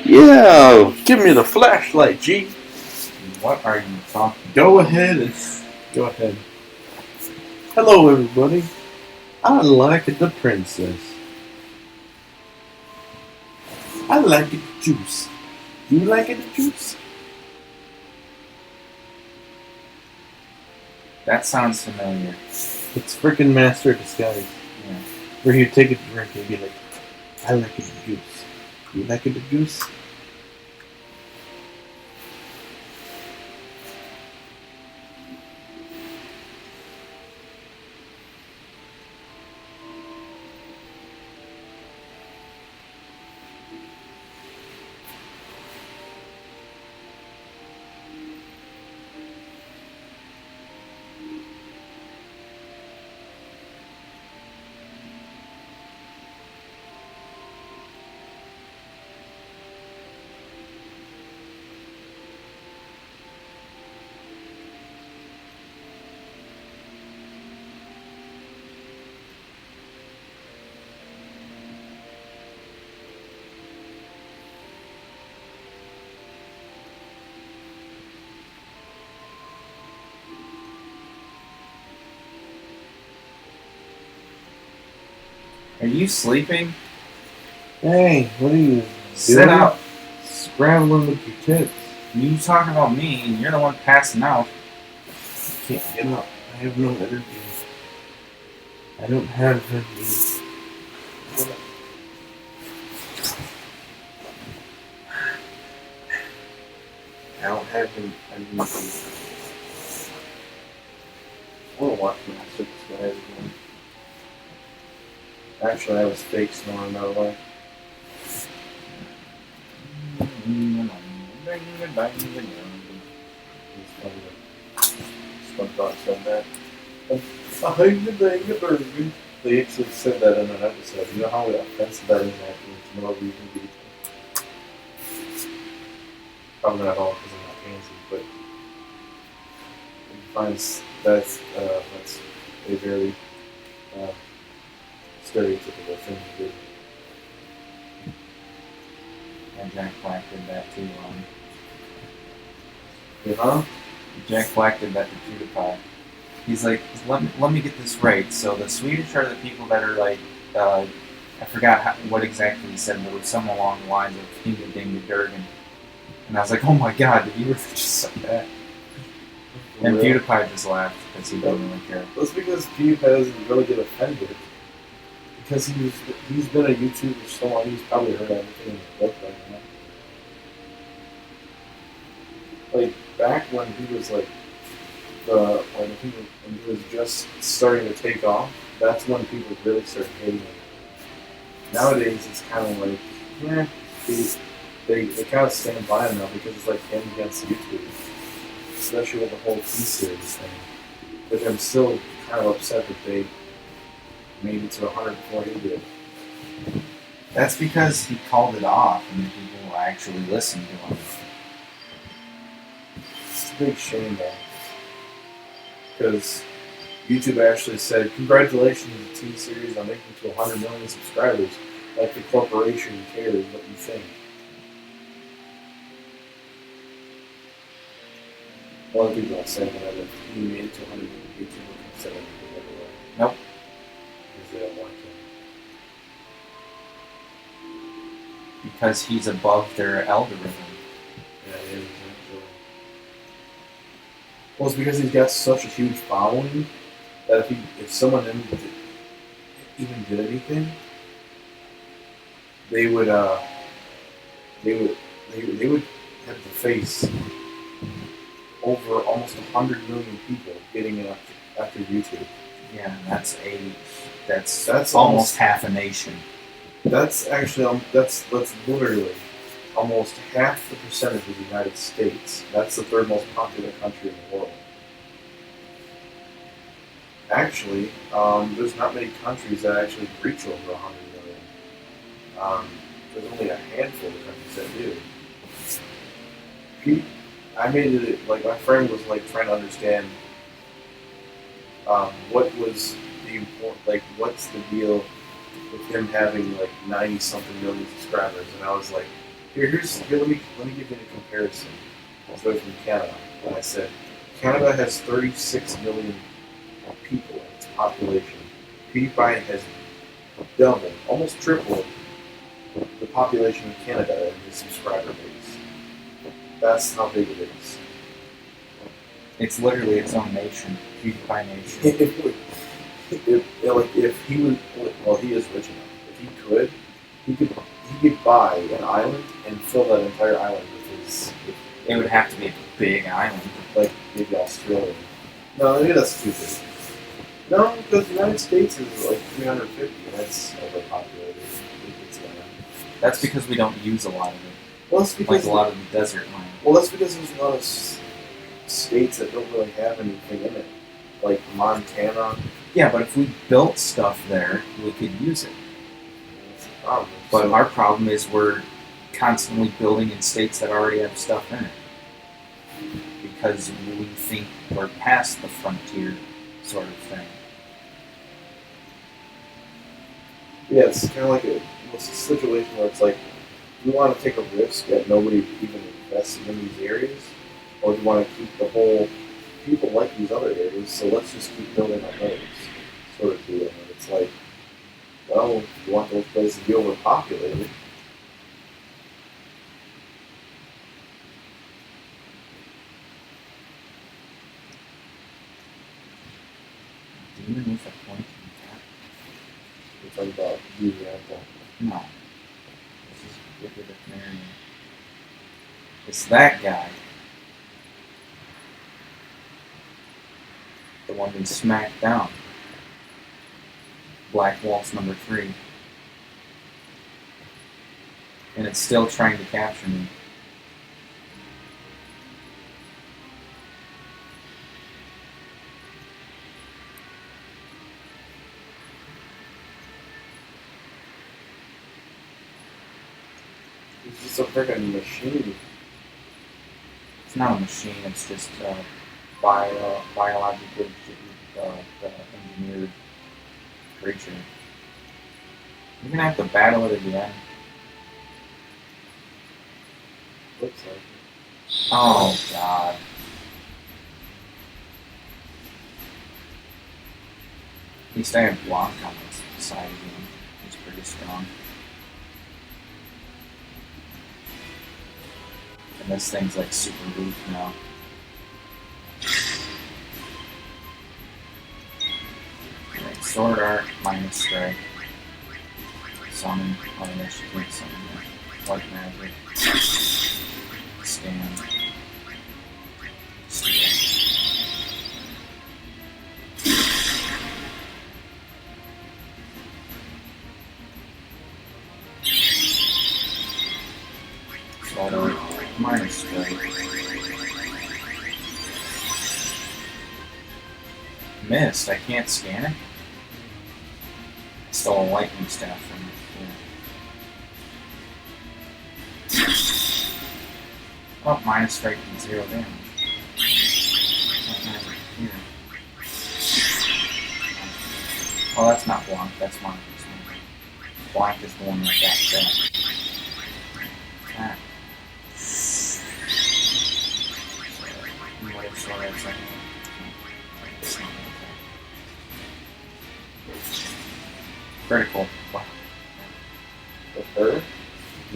Yeah, give me the flashlight, G. What are you talking? Go ahead. Hello, everybody. I like the princess. I like the juice. You like the juice? That sounds familiar. It's freaking Master of Disguise. Yeah. Where you take a drink and be like, I like the juice. You like the juice? Are you sleeping? Hey, what are you Sit doing? up. Scrambling with your tits. You talking about me, and you're the one passing out. Can't get up. I have no energy. I don't have energy. I don't have any energy. I want to watch Master of Disguise again. Actually, I was fake snoring, by the way. SpongeBob said that. They actually said that in an episode. You know how offensive that is after it's no reason to be. Probably not all because I'm not fancy, but he finds that's a very stereotypical thing to do. And Jack Black did that too. Huh? Jack Black did that to PewDiePie. He's like, let me get this right. So the Swedish are the people that are like, I forgot what exactly he said, but it was something along the lines of Inga Dinga Durgan. And I was like, oh my god, did he really just say that? And Really? PewDiePie just laughed because he didn't really care. That's because PewDiePie doesn't really get offended. Because he's been a YouTuber so long, he's probably heard everything in the book right now. Like back when he was like when he was just starting to take off, that's when people really started hating him. Nowadays it's kinda like, yeah, they kinda stand by him now because it's like him against YouTube. Especially with the whole T-Series thing. Which I'm still kind of upset that they made it to 100 before he did. That's because he called it off and the people actually listened to him. It's a big shame, though. Because YouTube actually said, congratulations to T-Series on making it to 100 million subscribers. Like the corporation cares what you think. A lot of people don't say that if he made it to 100 million, YouTube would consider it everywhere. Nope. Because they don't like him. Because he's above their algorithm. Yeah, it is actually. Well, it's because he's got such a huge following that if someone even did anything, they would have the face over almost 100 million people getting it after YouTube. Yeah, that's That's almost half a nation. That's actually that's literally almost half the percentage of the United States. That's the third most popular country in the world. Actually, there's not many countries that actually reach over 100 million. There's only a handful of countries that do. I made it like my friend was like trying to understand what was the important, like what's the deal with him having like 90 something million subscribers, and I was like, Let me give you a comparison. I'll start from Canada. When I said Canada has 36 million people in its population, PewDiePie has doubled, almost tripled the population of Canada in his subscriber base. That's how big it is. It's literally its own nation, PewDiePie nation. If he was, well, he is rich enough. If he could buy an island and fill that entire island with his. It would have to be a big island. Like maybe Australia. No, maybe that's too big. No, because the United States is like 350, and that's overpopulated. It's land. That's because we don't use a lot of it. Well, that's because Like a lot of the desert land. Well, that's because there's a lot of states that don't really have anything in it, like Montana. Yeah, but if we built stuff there, we could use it. That's the problem. But So- our problem is we're constantly building in states that already have stuff in it. Because we think we're past the frontier sort of thing. Yeah, it's kind of like it's a situation where it's like, do you want to take a risk that nobody even invests in these areas, or do you want to keep the whole people like these other areas? So let's just keep building on those, sort of deal. And it's like, well, you want those places to be overpopulated. Do you remove a point from that? We're talking about beauty apple. No. This is wicked Marion. It's that guy. The one we smacked down. Black Waltz number 3. And it's still trying to capture me. It's just a freaking machine. It's not a machine, it's just biologically engineered creature. You're gonna have to battle it again. Looks like. Oh god. At least I have Blanc on this side again. He's pretty strong. And this thing's like super weak now. Alright, Sword Art minus strike. Summon. Oh, yeah, she can't summon that. White magic. Scan. Steal. Sword Art minus strike. Missed. I can't scan it. I stole a lightning staff from it. Oh, minus strike and 0 damage. Here. Oh, that's not Blanc, that's Monk. Blanc is the one that got that. Attack. What if Sword Art's like critical. Wow. With her?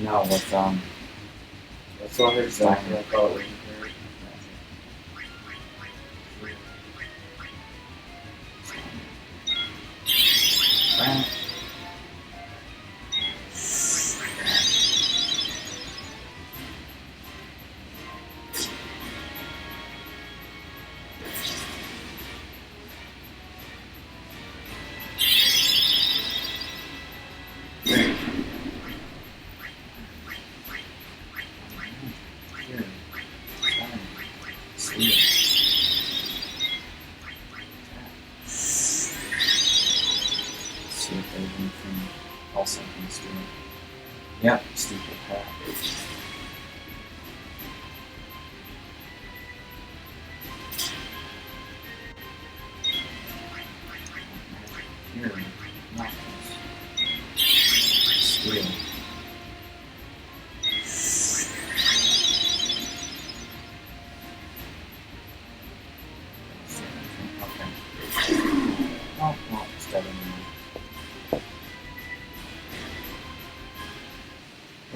No, with That's what I heard exactly. I thought it was her. See if there's anything else I can steal. Yep, stupid hat. Here, not this. Steal.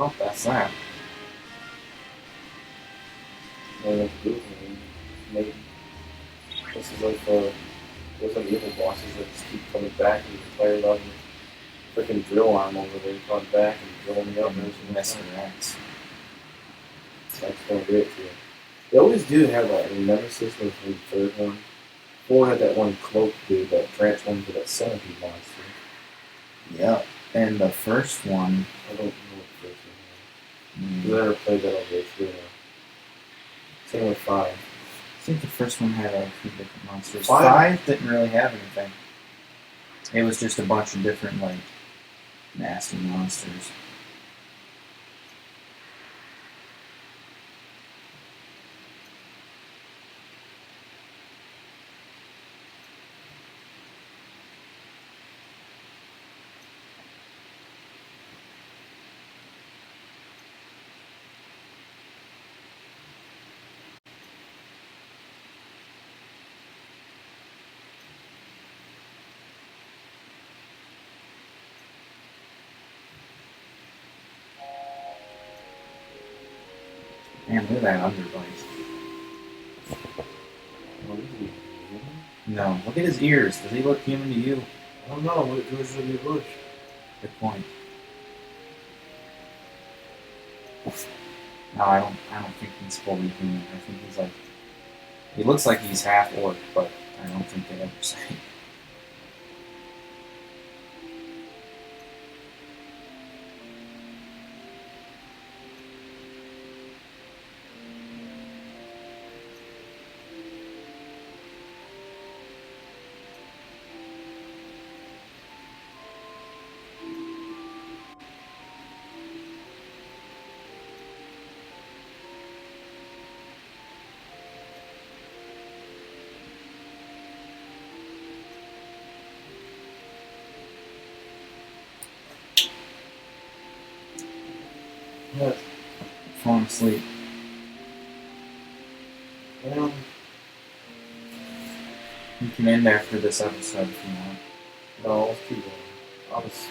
Nope, that's that. And that's good. Maybe this is like there's like evil bosses that just keep coming back and the players out and freaking drill arm over there coming back and drilling me up and everything. Messing rats. That's gonna do it for you. They always do have like a nemesis with the third one. Or had that one cloak dude that transformed into that centipede monster. Yeah. And the first one. I don't know what the first one is. Because I never played that over there. Same with 5. I think the first one had a few different monsters. 5? 5 didn't really have anything. It was just a bunch of different, like, nasty monsters. Man, look at that underbite. What is he? No, look at his ears. Does he look human to you? I don't know. What goes in your bush? Good point. No, I don't think he's fully human. I think he's like, he looks like he's half orc, but I don't think they ever say. Yeah. Falling asleep. Well, You can end after this episode if you want. no, let's keep going. I'll just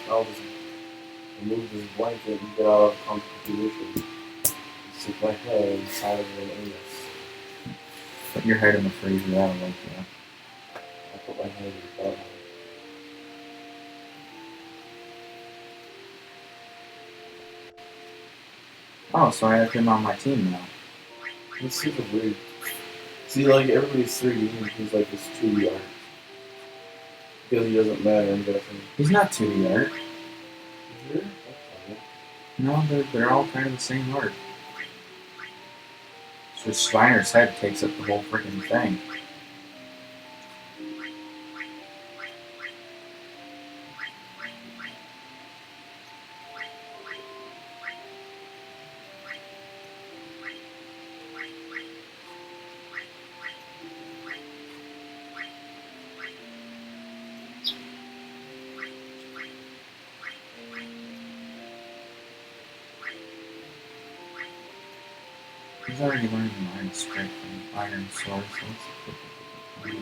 remove this blanket and get out of the comfortable position. Stick my head inside of an anus. Put your head in the freezer, that'll wake you up. I put my head in the butthole. Oh, so I have him on my team now. It's super weird. See, like, everybody's 3D and he's like this 2D art. Because he doesn't matter, I'm guessing. He's not 2D art. Here? No, they're all kind of the same art. It's just Steiner's head takes up the whole freaking thing. He's already learned the Iron Strike from Iron Sword, so let's put